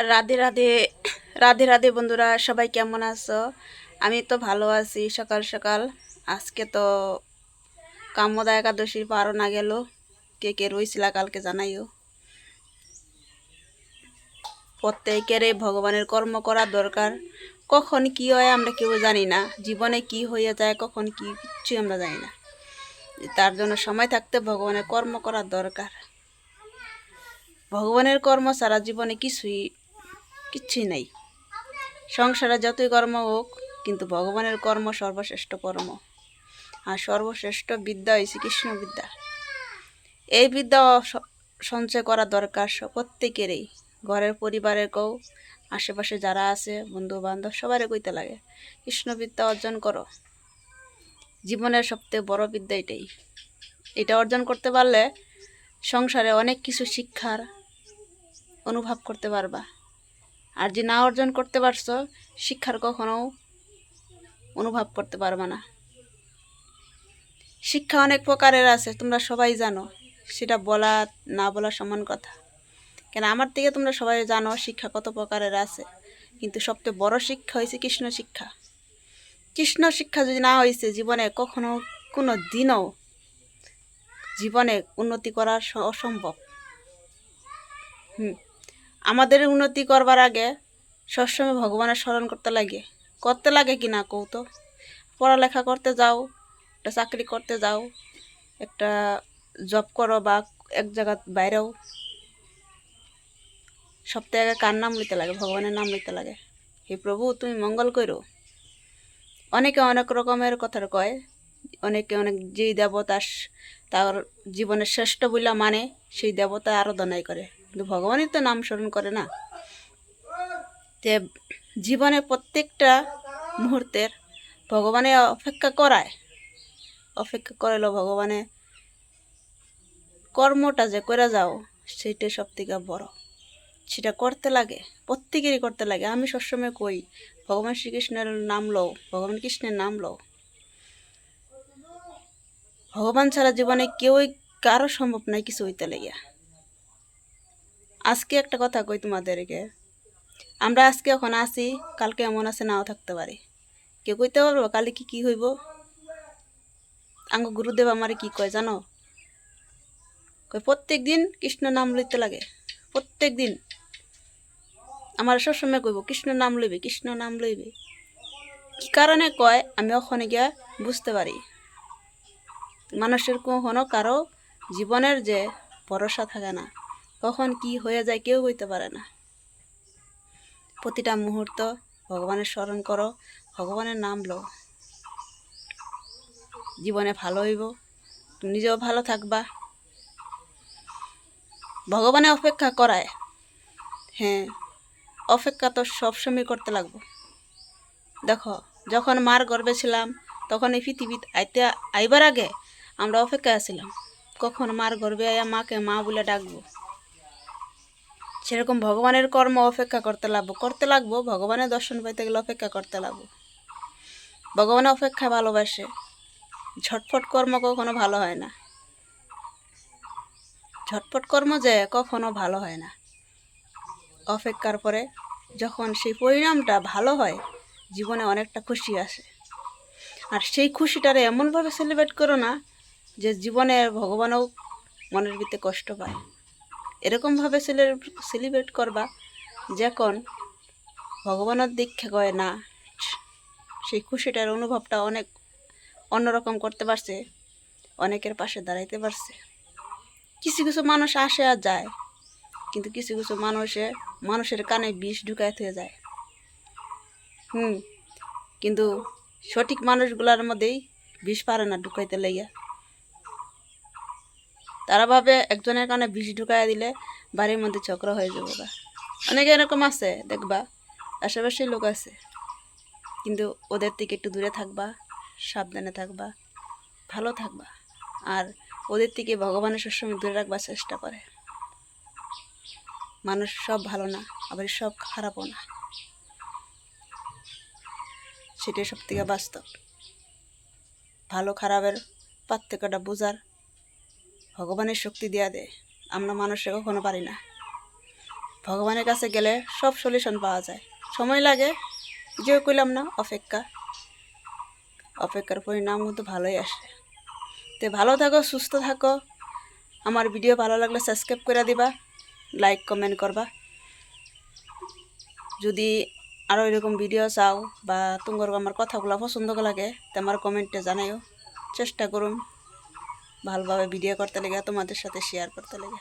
রাধে রাধে রাধে রাধে বন্ধুরা, সবাই কেমন আছো? আমি তো ভালো আছি। সকাল সকাল আজকে তো কামদা একাদশীর পারও না গেল। কে কে রইছিলা কালকে জানাইও। প্রত্যেকের ভগবানের কর্ম করা দরকার। কখন কি হয় আমরা কেউ জানি না, জীবনে কি হয়ে যায় কখন কি কিচ্ছু আমরা জানি না। তার জন্য সময় থাকতে ভগবানের কর্ম করা দরকার। ভগবানের কর্ম সারা জীবনে কিছুই নাই। সংসারে যতই কর্ম হোক, কিন্তু ভগবানের কর্ম সর্বশ্রেষ্ঠ কর্ম। আর সর্বশ্রেষ্ঠ বিদ্যা হয়েছে কৃষ্ণ বিদ্যা। এই বিদ্যা সঞ্চয় করা দরকার প্রত্যেকেরই, ঘরের পরিবারের কেউ, আশেপাশে যারা আছে বন্ধু বান্ধব সবারই কইতে লাগে কৃষ্ণ বিদ্যা অর্জন করো। জীবনের সবথেকে বড় বিদ্যা এটাই। এটা অর্জন করতে পারলে সংসারে অনেক কিছু শিক্ষার অনুভব করতে পারবা। আর যে না অর্জন করতে পারছো, শিক্ষার কখনো অনুভব করতে পারবা না। শিক্ষা অনেক প্রকারের আছে, তোমরা সবাই জানো। সেটা বলা না বলা সমান কথা। কেন আমার থেকে তোমরা সবাই জানো শিক্ষা কত প্রকারের আছে, কিন্তু সবচেয়ে বড় শিক্ষা হয়েছে কৃষ্ণ শিক্ষা। কৃষ্ণ শিক্ষা যদি না হয়েছে, জীবনে কখনো কোনো দিনও জীবনে উন্নতি করা অসম্ভব। আমাদের উন্নতি করবার আগে সবসময় ভগবানের স্মরণ করতে লাগে কি না কৌ তো? পড়ালেখা করতে যাও, একটা চাকরি করতে যাও, একটা জব করো বা এক জায়গা বাইরেও, সপ্তাহে আগে কার নাম লইতে লাগে? ভগবানের নাম লইতে লাগে। হে প্রভু তুমি মঙ্গল করো। অনেকে অনেক রকমের কথা কয়। অনেকে অনেক যেই দেবতা তার জীবনের শ্রেষ্ঠ বইলা মানে সেই দেবতা আরাধনাই করে, কিন্তু ভগবানের তো নাম স্মরণ করে না। যে জীবনে প্রত্যেকটা মুহূর্তের ভগবানে অপেক্ষা করাইলো ভগবানে কর্মটা যে করে যাও, সেইটাই সব থেকে বড়। সেটা করতে লাগে, প্রত্যেকেরই করতে লাগে। আমি সবসময় কই ভগবান শ্রীকৃষ্ণের নাম লও, ভগবান কৃষ্ণের নাম লও। ভগবান ছাড়া জীবনে কারো সম্ভব নাই কিছু হইতে লাগিয়া। আজকে একটা কথা কই তোমাদেরকে, আমরা আজকে এখন আছি, কালকে এমন আছে নাও থাকতে পারি। কেউ কইতে পারবো কালে কি হইব? আঙ্গ গুরুদেব আমারে কি কয় জানো? কই প্রত্যেক দিন কৃষ্ণ নাম লইতে লাগে। প্রত্যেক দিন আমার সবসময় কইব কৃষ্ণ নাম লইবে, কৃষ্ণ নাম লইবে। কি কারণে কয় আমি ওখানে গিয়া বুঝতে পারি। মানুষের কখনো কারো জীবনের যে ভরসা থাকে না, কখন কি হয়ে যায় কেউ হইতে পারে না। প্রতিটা মুহূর্ত ভগবানের স্মরণ করো, ভগবানের নাম লও, জীবনে ভালো হইব, তুমি নিজেও ভালো থাকবা। ভগবানে অপেক্ষা করায়, হ্যাঁ অপেক্ষা তো সবসময় করতে লাগবো। দেখো যখন মার গর্ভে ছিলাম, তখন এই পৃথিবীতে আইবার আগে আমরা অপেক্ষায় ছিলাম কখন মার গর্ভে আয়া মাকে মা বলে ডাকবো। সেরকম ভগবানের কর্ম অপেক্ষা করতে লাগবো। ভগবানের দর্শন পাইতে গেলে অপেক্ষা করতে লাগবো। ভগবানের অপেক্ষা ভালোবাসে। ঝটফট কর্ম কখনো ভালো হয় না। ঝটফট কর্ম যে কখনো ভালো হয় না। অপেক্ষার পরে যখন সেই পরিণামটা ভালো হয়, জীবনে অনেকটা খুশি আসে। আর সেই খুশিটারে এমনভাবে সেলিব্রেট করো না যে জীবনে ভগবানও মনের ভিতরে কষ্ট পায়। এরকমভাবে সেলিব্রেট করবা যখন ভগবানের দীক্ষা কয় না, সেই খুশিটার অনুভবটা অনেক অন্যরকম করতে পারছে, অনেকের পাশে দাঁড়াইতে পারছে। কিছু কিছু মানুষ আসে আর যায়, কিন্তু কিছু কিছু মানুষের কানে বিষ ঢুকায় থেকে যায়। কিন্তু সঠিক মানুষগুলার মধ্যেই বিষ পারে না ঢুকাইতে লইয়া। তারা ভাবে একজনের কানে বিষ ঢুকাইয়া দিলে বাড়ির মধ্যে ঝগড়া হয়ে যাবো। অনেকে এরকম আছে দেখবা, আশেপাশে লোক আছে, কিন্তু ওদের থেকে একটু দূরে থাকবা, সাবধানে থাকবা, ভালো থাকবা। আর ওদের থেকে ভগবানের সবসময় দূরে রাখবার চেষ্টা করে। মানুষ সব ভালো না, আবার সব খারাপও না, সেটাই সব থেকে বাস্তব। ভালো খারাপের পার্থক্যটা বোঝার ভগবানের শক্তি দেয়া দেয়, আমরা মানুষে কখনো পারি না। ভগবানের কাছে গেলে সব সলিউশন পাওয়া যায়। সময় লাগে, যে কইলাম না, অপেক্ষার পরিণাম কিন্তু ভালোই আসে। তো ভালো থাকো, সুস্থ থাকো। আমার ভিডিও ভালো লাগলে সাবস্ক্রাইব করে দিবা, লাইক কমেন্ট করবা। যদি আরও এরকম ভিডিও চাও বা তোমার আমার কথাগুলো পছন্দ লাগে তো আমার কমেন্টে জানাইও। চেষ্টা করুন ভালোভাবে ভিডিও করতে লেগে, তোমাদের সাথে শেয়ার করতে লেগে।